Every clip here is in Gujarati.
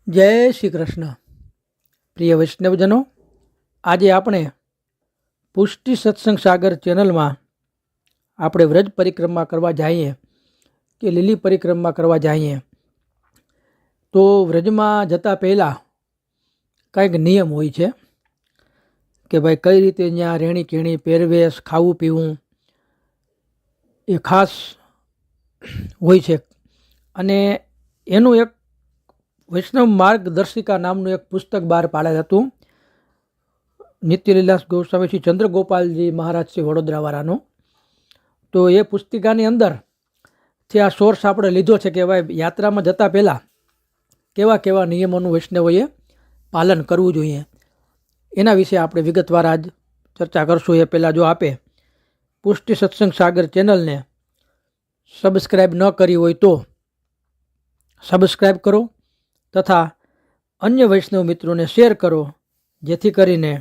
જય શ્રી કૃષ્ણ. પ્રિય વૈષ્ણવજનો, આજે આપણે પુષ્ટિ સત્સંગ સાગર ચેનલમાં આપણે વ્રજ પરિક્રમા કરવા જઈએ કે લીલી પરિક્રમા કરવા જઈએ તો વ્રજમાં જતાં પહેલાં કંઈક નિયમ હોય છે કે ભાઈ કઈ રીતે ત્યાં રહેણી કહેણી, પહેરવેશ, ખાવું પીવું એ ખાસ હોય છે. અને એનું એક વૈષ્ણવ માર્ગદર્શિકા નામનું એક પુસ્તક બહાર પાડેલ હતું નિત્યલીલાસ ગોસ્વામી શ્રી ચંદ્રગોપાલજી મહારાજ શ્રી વડોદરાવાળાનું. તો એ પુસ્તિકાની અંદરથી આ સોર્સ આપણે લીધો છે કે ભાઈ યાત્રામાં જતાં પહેલાં કેવા કેવા નિયમોનું વૈષ્ણવોએ પાલન કરવું જોઈએ, એના વિશે આપણે વિગતવાર આજ ચર્ચા કરશું. એ પહેલાં જો આપે પુષ્ટિ સત્સંગ સાગર ચેનલને સબસ્ક્રાઈબ ન કરી હોય તો સબસ્ક્રાઈબ કરો તથા અન્ય વૈષ્ણવ મિત્રોને શેર કરો, જેથી કરીને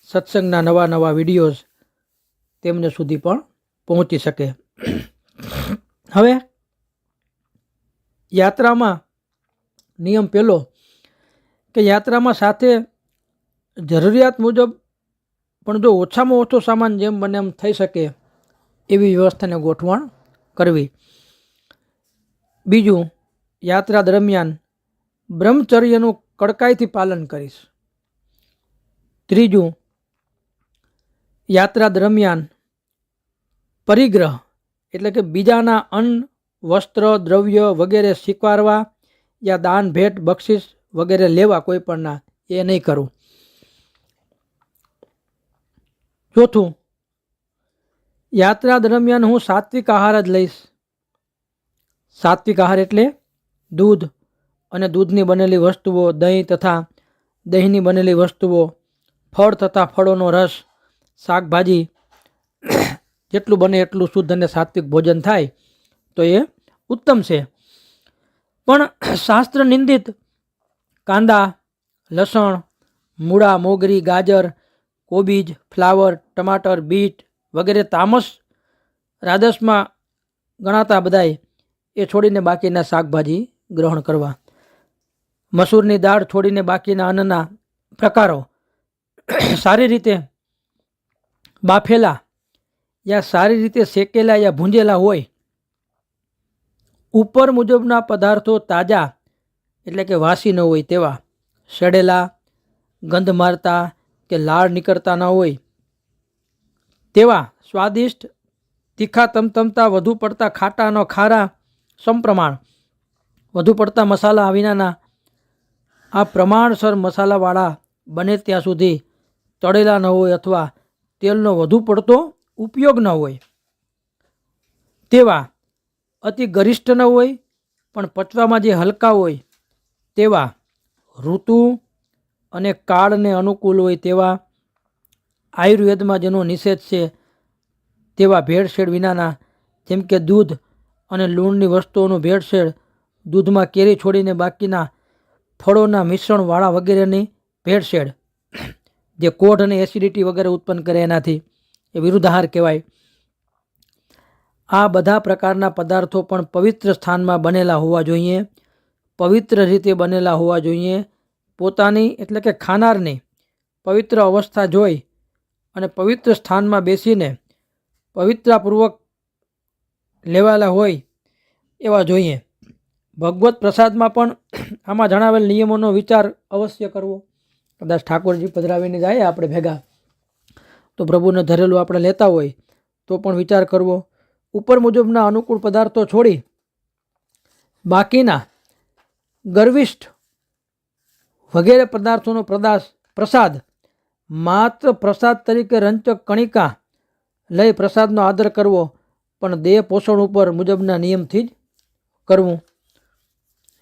સત્સંગના નવા નવા વિડીયોઝ તેમને સુધી પણ પહોંચી શકે. હવે યાત્રામાં નિયમ પહેલો કે યાત્રામાં સાથે જરૂરિયાત મુજબ પણ જો ઓછામાં ઓછો સામાન જેમ બને એમ થઈ શકે એવી વ્યવસ્થાને ગોઠવણ કરવી. બીજું, યાત્રા દરમિયાન બ્રહ્મચર્યનું કડકાઈથી પાલન કરીશ. ત્રીજું, યાત્રા દરમિયાન પરિગ્રહ એટલે કે બીજાના અન્ન, વસ્ત્ર, દ્રવ્ય વગેરે સ્વીકારવા યા દાન, ભેટ, બક્ષિસ વગેરે લેવા કોઈ પણના એ નહીં કરું. ચોથું, યાત્રા દરમિયાન હું સાત્વિક આહાર જ લઈશ. સાત્વિક આહાર એટલે દૂધ અને દૂધની બનેલી વસ્તુઓ, દહીં તથા દહીંની બનેલી વસ્તુઓ, ફળ તથા ફળોનો રસ, શાકભાજી, જેટલું બને એટલું શુદ્ધ અને સાત્વિક ભોજન થાય તો એ ઉત્તમ છે. પણ શાસ્ત્ર નિંદિત કાંદા, લસણ, મૂળા, મોગરી, ગાજર, કોબીજ, ફ્લાવર, ટમાટર, બીટ વગેરે તામસ રાજસમાં ગણાતા બધાય એ છોડીને બાકીના શાકભાજી ગ્રહણ કરવા. મસૂરની દાળ છોડીને બાકીના અન્નના પ્રકારો સારી રીતે બાફેલા યા સારી રીતે શેકેલા યા ભૂંજેલા હોય. ઉપર મુજબના પદાર્થો તાજા એટલે કે વાસી ન હોય તેવા, સડેલા, ગંધ મારતા કે લાળ નીકળતા ન હોય તેવા, સ્વાદિષ્ટ, તીખા તમતમતા, વધુ પડતા ખાટા ન ખારા, સમપ્રમાણ, વધુ પડતા મસાલા વિનાના, આ પ્રમાણસર મસાલાવાળા, બને ત્યાં સુધી તળેલા ન હોય અથવા તેલનો વધુ પડતો ઉપયોગ ન હોય તેવા, અતિ ગરિષ્ઠ ન હોય પણ પચવામાં જે હલકા હોય તેવા, ઋતુ અને કાળને અનુકૂળ હોય તેવા, આયુર્વેદમાં જેનો નિષેધ છે તેવા, ભેળસેળ વિનાના, જેમ કે દૂધ અને લૂણની વસ્તુઓનું ભેળસેળ, દૂધમાં કેરી છોડીને બાકીના ફળોના મિશ્રણવાળા વગેરેની ભેળસેળ, જે કોઢ અને એસિડિટી વગેરે ઉત્પન્ન કરે એનાથી એ વિરુદ્ધાહાર કહેવાય. આ બધા પ્રકારના પદાર્થો પણ પવિત્ર સ્થાનમાં બનેલા હોવા જોઈએ, પવિત્ર રીતે બનેલા હોવા જોઈએ. પોતાની એટલે કે ખાનારની પવિત્ર અવસ્થા જોઈ અને પવિત્ર સ્થાનમાં બેસીને પવિત્રપૂર્વક લેવાયેલા હોય એવા જોઈએ. ભગવત પ્રસાદમાં પણ આમાં જણાવેલ નિયમોનો વિચાર અવશ્ય કરવો. કદાચ ઠાકોરજી પધરાવીને જાય આપણે ભેગા તો પ્રભુને ધરેલું આપણે લેતા હોય તો પણ વિચાર કરવો. ઉપર મુજબના અનુકૂળ પદાર્થો છોડી બાકીના ગર્વિષ્ઠ વગેરે પદાર્થોનો પ્રસાદ માત્ર પ્રસાદ તરીકે રંચક કણિકા લઈ પ્રસાદનો આદર કરવો, પણ દેહ પોષણ ઉપર મુજબના નિયમથી જ કરવું.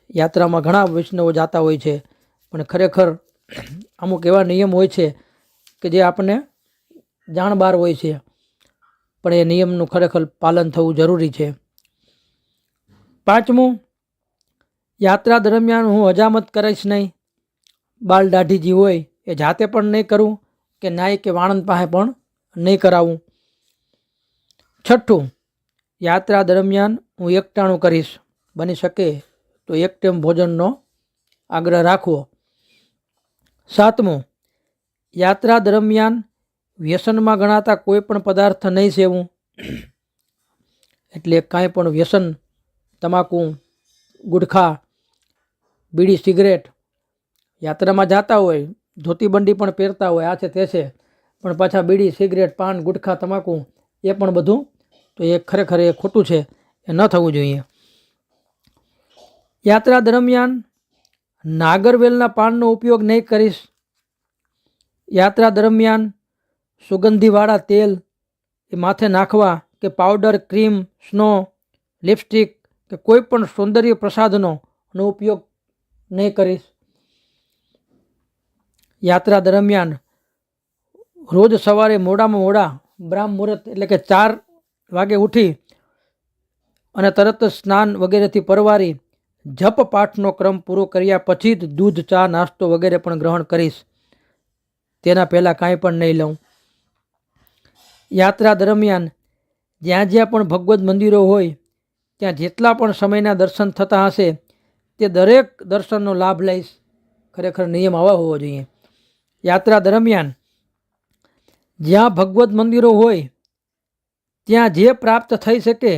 યાત્રામાં ઘણા વૈષ્ણવો જાતા હોય છે પણ ખરેખર અમુક એવા નિયમ હોય છે કે જે આપણને જાણ બહાર હોય છે, પણ એ નિયમનું ખરેખર પાલન થવું જરૂરી છે. પાંચમું, યાત્રા દરમિયાન હું હજામત કરીશ નહીં. બાલ દાઢીજી હોય એ જાતે પણ નહીં કરું કે નાઈ કે વાણંદ પાસે પણ નહીં કરાવું. છઠ્ઠું, યાત્રા દરમિયાન હું એકટાણું કરીશ. બની શકે તો એક ટાઈમ ભોજનનો આગ્રહ રાખવો. 7મું, યાત્રા દરમિયાન વ્યસનમાં ગણાતા કોઈ પણ પદાર્થ નહીં સેવવું. એટલે કાંઈ પણ વ્યસન, તમાકુ, ગુટખા, બીડી, સિગરેટ, યાત્રામાં જતા હોય, ધોતીબંડી પણ પહેરતા હોય, આ છે તે છે, પણ પાછા બીડી, સિગરેટ, પાન, ગુટખા, તમાકુ એ પણ બધું, તો એ ખરેખર એ ખોટું છે, એ ન થવું જોઈએ. યાત્રા દરમિયાન નાગરવેલના પાનનો ઉપયોગ નહીં કરીશ. યાત્રા દરમિયાન સુગંધીવાળા તેલ એ માથે નાખવા કે પાવડર, ક્રીમ, સ્નો, લિપસ્ટિક કે કોઈ પણ સૌંદર્ય પ્રસાધનો ઉપયોગ નહીં કરીશ. યાત્રા દરમિયાન રોજ સવારે મોડામાં મોડા બ્રાહ્મ મુહૂર્ત એટલે કે 4 વાગે ઉઠી અને તરત જ સ્નાન વગેરેથી પરવારી જપ પાઠનો ક્રમ પૂરો કર્યા પછી જ દૂધ, ચા, નાસ્તો વગેરે પણ ગ્રહણ કરીશ. તેના પહેલાં કાંઈ પણ નહીં લઉં. યાત્રા દરમિયાન જ્યાં જ્યાં પણ ભગવદ્ મંદિરો હોય ત્યાં જેટલા પણ સમયના દર્શન થતા હશે તે દરેક દર્શનનો લાભ લઈશ. ખરેખર નિયમ આવા હોવો જોઈએ. યાત્રા દરમિયાન જ્યાં ભગવદ્ મંદિરો હોય ત્યાં જે પ્રાપ્ત થઈ શકે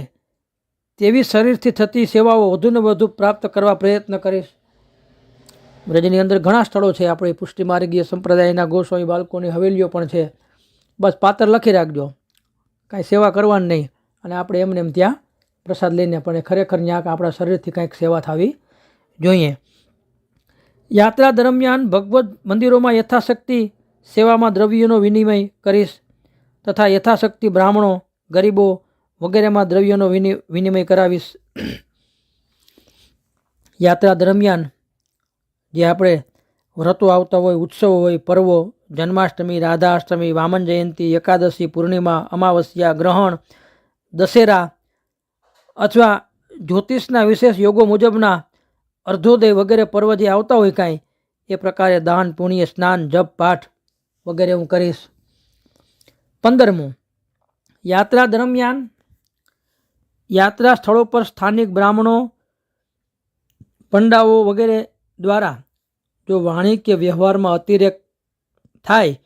તેવી શરીરથી થતી સેવાઓ વધુને વધુ પ્રાપ્ત કરવા પ્રયત્ન કરીશ. બ્રજની અંદર ઘણા સ્થળો છે, આપણી પુષ્ટિ માર્ગીય સંપ્રદાયના ગોસ્વામી બાળકોની હવેલીઓ પણ છે. બસ પાત્ર લખી રાખજો, કાંઈ સેવા કરવાની નહીં, અને આપણે એમને એમ ત્યાં પ્રસાદ લઈને પણ ખરેખર ત્યાં આપણા શરીરથી કંઈક સેવા થવી જોઈએ. યાત્રા દરમિયાન ભગવદ્ મંદિરોમાં યથાશક્તિ સેવામાં દ્રવ્યોનો વિનિમય કરીશ તથા યથાશક્તિ બ્રાહ્મણો, ગરીબો વગેરેમાં દ્રવ્યોનો વિનિમય કરાવીશ. યાત્રા દરમિયાન જે આપણે વ્રતો આવતા હોય, ઉત્સવો હોય, પર્વો, જન્માષ્ટમી, રાધાષ્ટમી, વામન જયંતિ, એકાદશી, પૂર્ણિમા, અમાવસ્યા, ગ્રહણ, દશેરા અથવા જ્યોતિષના વિશેષ યોગો મુજબના અર્ધોદય વગેરે પર્વ જે આવતા હોય કાંઈ, એ પ્રકારે દાન, પુણ્ય, સ્નાન, જપ, પાઠ વગેરે હું કરીશ. 15મું, યાત્રા દરમિયાન યાત્રા સ્થળો પર સ્થાનિક બ્રાહ્મણો, પંડાઓ વગેરે દ્વારા જો વાણી કે વ્યવહારમાં અતિરેક થાય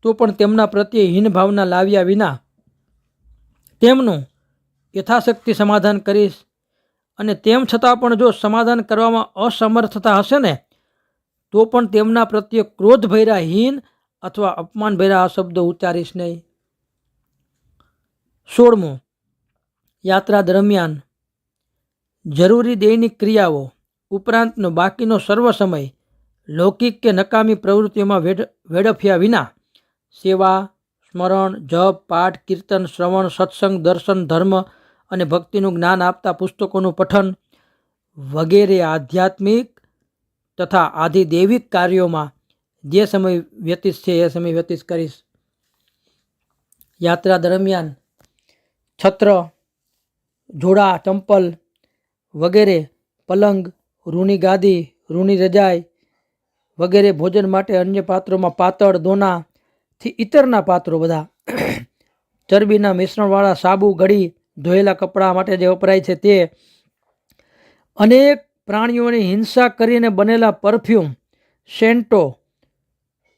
તો પણ તેમના પ્રત્યે હીન ભાવના લાવ્યા વિના તેમનું યથાશક્તિ સમાધાન કરીશ. અને તેમ છતાં પણ જો સમાધાન કરવામાં અસમર્થતા હશે ને તો પણ તેમના પ્રત્યે ક્રોધ ભર્યા હીન અથવા અપમાન ભર્યા આ શબ્દો ઉચ્ચારીશ નહીં. 16મું, યાત્રા દરમિયાન જરૂરી દૈનિક ક્રિયાઓ ઉપરાંતનો બાકીનો સર્વ સમય લૌકિક કે નકામી પ્રવૃત્તિઓમાં વેડફ્યા વિના સેવા, સ્મરણ, જપ, પાઠ, કીર્તન, શ્રવણ, સત્સંગ, દર્શન, ધર્મ અને ભક્તિનું જ્ઞાન આપતા પુસ્તકોનું પઠન વગેરે આધ્યાત્મિક તથા આધિદૈવિક કાર્યોમાં જે સમય વ્યતીત છે એ સમય વ્યતીત કરીશ. યાત્રા દરમિયાન છત્ર, જોડા, ચંપલ વગેરે, પલંગ, રૂની ગાદી, રૂની રજાઈ વગેરે ભોજન માટે અન્ય પાત્રોમાં પાતળ, દોનાથી ઇતરના પાત્રો બધા, ચરબીના મિશ્રણવાળા સાબુ, ઘડી, ધોયેલા કપડાં માટે જે વપરાય છે તે, અનેક પ્રાણીઓની હિંસા કરીને બનેલા પરફ્યુમ, સેન્ટો,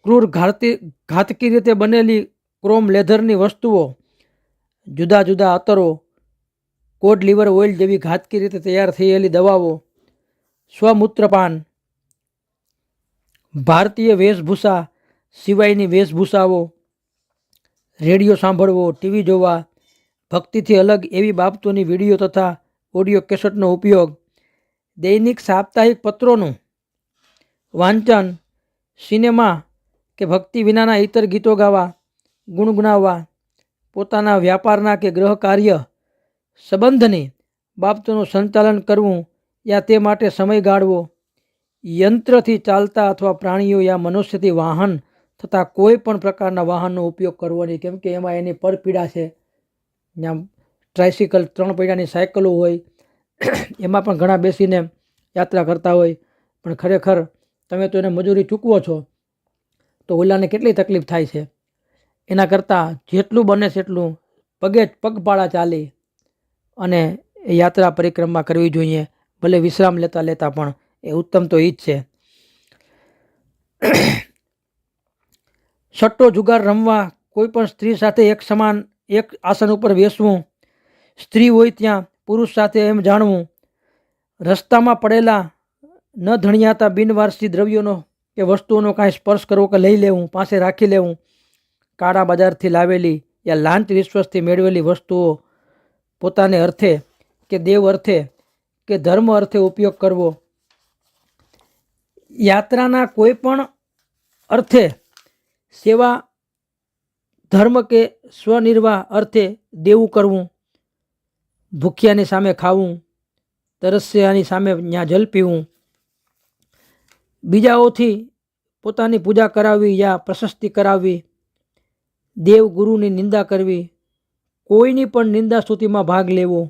ક્રૂર ઘાતકી રીતે બનેલી ક્રોમ લેધરની વસ્તુઓ, જુદા જુદા અત્તરો, કોડ લીવર ઓઇલ જેવી ઘાતકી રીતે તૈયાર થયેલી દવાઓ, સ્વમૂત્રપાન, ભારતીય વેશભૂષા સિવાયની વેશભૂષાઓ, રેડિયો સાંભળવો, ટીવી જોવા, ભક્તિથી અલગ એવી બાબતોની વિડીયો તથા ઓડિયો કેસેટનો ઉપયોગ, દૈનિક સાપ્તાહિક પત્રોનું વાંચન, સિનેમા કે ભક્તિ વિનાના ઇતર ગીતો ગાવા, ગુણગુણાવવા, પોતાના વ્યાપારના કે ગૃહ કાર્ય સંબંધની બાબતોનું સંચાલન કરવું યા તે માટે સમય ગાળવો, યંત્રથી ચાલતા અથવા પ્રાણીઓ યા મનુષ્યથી વાહન થતા કોઈ પણ પ્રકારના વાહનનો ઉપયોગ કરવો નહીં, કેમ કે એમાં એની પરપીડા છે. જ્યાં ટ્રાયસિકલ 3 પૈડાની સાયકલો હોય એમાં પણ ઘણા બેસીને યાત્રા કરતા હોય, પણ ખરેખર તમે તો એને મજૂરી ચૂકવો છો તો ઓલાને કેટલી તકલીફ થાય છે. એના કરતાં જેટલું બને તેટલું પગપાળા ચાલી અને યાત્રા પરિક્રમા કરવી જોઈએ. ભલે વિશ્રામ લેતા લેતા પણ એ ઉત્તમ તો એ જ છે. સટ્ટો જુગાર રમવા, કોઈ પણ સ્ત્રી સાથે એક સમાન એક આસન ઉપર બેસવું, સ્ત્રી હોય ત્યાં પુરુષ સાથે એમ જાણવું, રસ્તામાં પડેલા ન ધણિયાતા બિનવારસી દ્રવ્યોનો કે વસ્તુઓનો કાંઈ સ્પર્શ કરવો કે લઈ લેવું, પાસે રાખી લેવું, કાળા બજારથી લાવેલી યા લાંચ રિશ્વતથી મેળવેલી વસ્તુઓ પોતાને અર્થે કે દેવ અર્થે કે ધર્મ અર્થે ઉપયોગ કરવો, યાત્રાના કોઈ પણ અર્થે સેવા ધર્મ કે સ્વનિર્વાહ અર્થે દેવું કરવું, ભૂખ્યાની સામે ખાવું, તરસ્યાની સામે ત્યાં જલ પીવું, બીજાઓથી પોતાની પૂજા કરાવવી યા પ્રશસ્તિ કરાવવી, દેવ ગુરુની નિંદા કરવી, કોઈની પણ નિંદા સ્તુતિમાં ભાગ લેવો,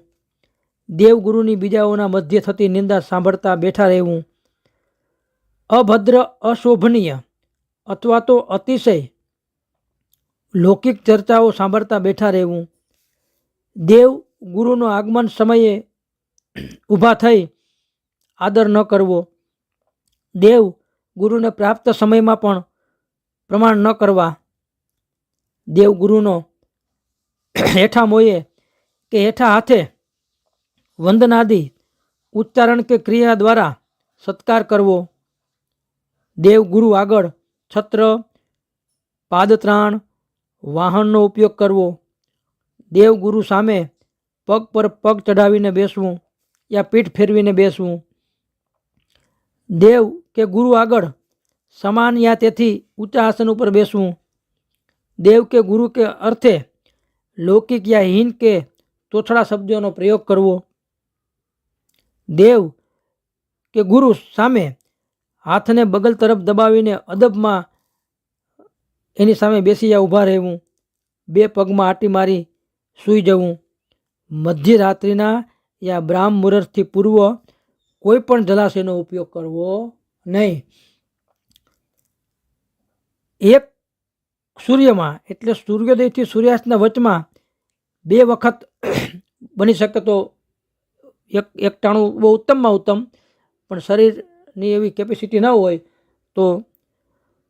દેવ ગુરુની બીજાઓના મધ્ય થતી નિંદા સાંભળતા બેઠા રહેવું, અભદ્ર અશોભનીય અથવા તો અતિશય લૌકિક ચર્ચાઓ સાંભળતા બેઠા રહેવું, દેવ ગુરુનો આગમન સમયે ઊભા થઈ આદર ન કરવો, દેવ ગુરુને પ્રાપ્ત સમયમાં પણ પ્રમાણ ન કરવા, દેવ ગુરુનો હેઠા મોયે કે હેઠા હાથે વંદનાદિ ઉચ્ચારણ કે ક્રિયા દ્વારા સત્કાર કરવો, દેવ ગુરુ આગળ છત્ર, પાદત્રાણ, વાહનનો ઉપયોગ કરવો, દેવ ગુરુ સામે પગ પર પગ ચઢાવીને બેસવું યા પીઠ ફેરવીને બેસવું, દેવ કે ગુરુ આગળ સમાન યા તેથી ઊંચા આસન ઉપર બેસવું, દેવ કે ગુરુ કે અર્થે લૌકિક યા હીન કે તોછડા શબ્દોનો પ્રયોગ કરવો, દેવ કે ગુરુ સામે હાથને બગલ તરફ દબાવીને અદબમાં એની સામે બેસી યા ઊભા રહેવું, બે પગમાં આંટી મારી સૂઈ જવું, મધ્યરાત્રિના યા બ્રાહ્મ મુહૂર્તથી પૂર્વ કોઈ પણ જલાશયનો ઉપયોગ કરવો નહીં. એક સૂર્યમાં એટલે સૂર્યોદયથી સૂર્યાસ્તના વચમાં બે વખત બની શકે તો એક ટાણું બહુ ઉત્તમમાં ઉત્તમ, પણ શરીરની એવી કેપેસિટી ન હોય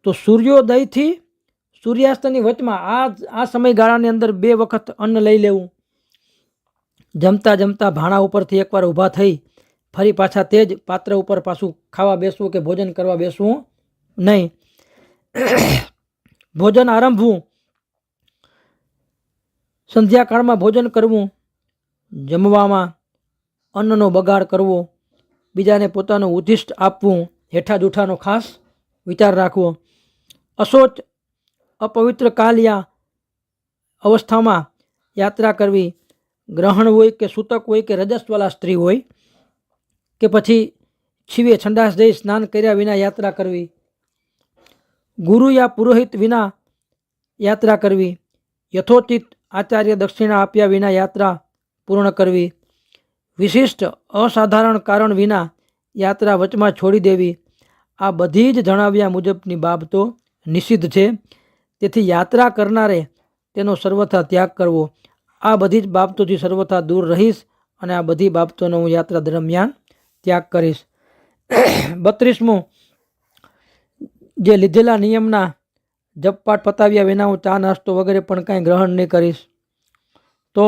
તો સૂર્યોદયથી સૂર્યાસ્તની વચમાં આ સમયગાળાની અંદર બે વખત અન્ન લઈ લેવું, જમતા જમતા ભાણા ઉપરથી એકવાર ઊભા થઈ ફરી પાછા તે જ પાત્ર ઉપર પાછું ખાવા બેસવું કે ભોજન કરવા બેસવું નહીં. ભોજન આરંભવું, સંધ્યાકાળમાં ભોજન કરવું, જમવામાં અન્નનો બગાડ કરવો, બીજાને પોતાનું ઉદ્દિષ્ટ આપવું, હેઠા જૂઠાનો ખાસ વિચાર રાખવો, અશોચ અપવિત્ર કાલ યા અવસ્થામાં યાત્રા કરવી, ગ્રહણ હોય કે સૂતક હોય કે રજસ્વાલા સ્ત્રી હોય કે પછી છીવે છંડાસ જઈ સ્નાન કર્યા વિના યાત્રા કરવી, ગુરુ યા પુરોહિત વિના યાત્રા કરવી, યથોચિત આચાર્ય દક્ષિણા આપ્યા વિના યાત્રા પૂર્ણ કરવી, વિશિષ્ટ અસાધારણ કારણ વિના યાત્રા વચમાં છોડી દેવી, આ બધી જ જણાવ્યા મુજબની બાબતો નિષિદ્ધ છે. તેથી યાત્રા કરનારે તેનો સર્વથા ત્યાગ કરવો. આ બધી જ બાબતોથી સર્વથા દૂર રહીશ અને આ બધી બાબતોનો હું યાત્રા દરમિયાન ત્યાગ કરીશ. 32મું, જે લીધેલા નિયમના જપપાઠ પતાવ્યા વિના હું ચા નાસ્તો વગેરે પણ કાંઈ ગ્રહણ નહીં કરીશ. તો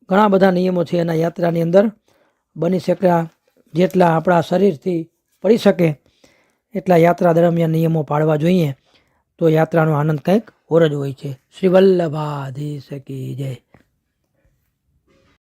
ઘણા બધા નિયમો છે એના યાત્રાની અંદર. બની શક્યા જેટલા આપણા શરીરથી પડી શકે એટલા યાત્રા દરમિયાન નિયમો પાળવા જોઈએ, તો યાત્રાનો આનંદ કંઈક ઓર જ હોય છે. શ્રી વલ્લભાધીશ કી જય.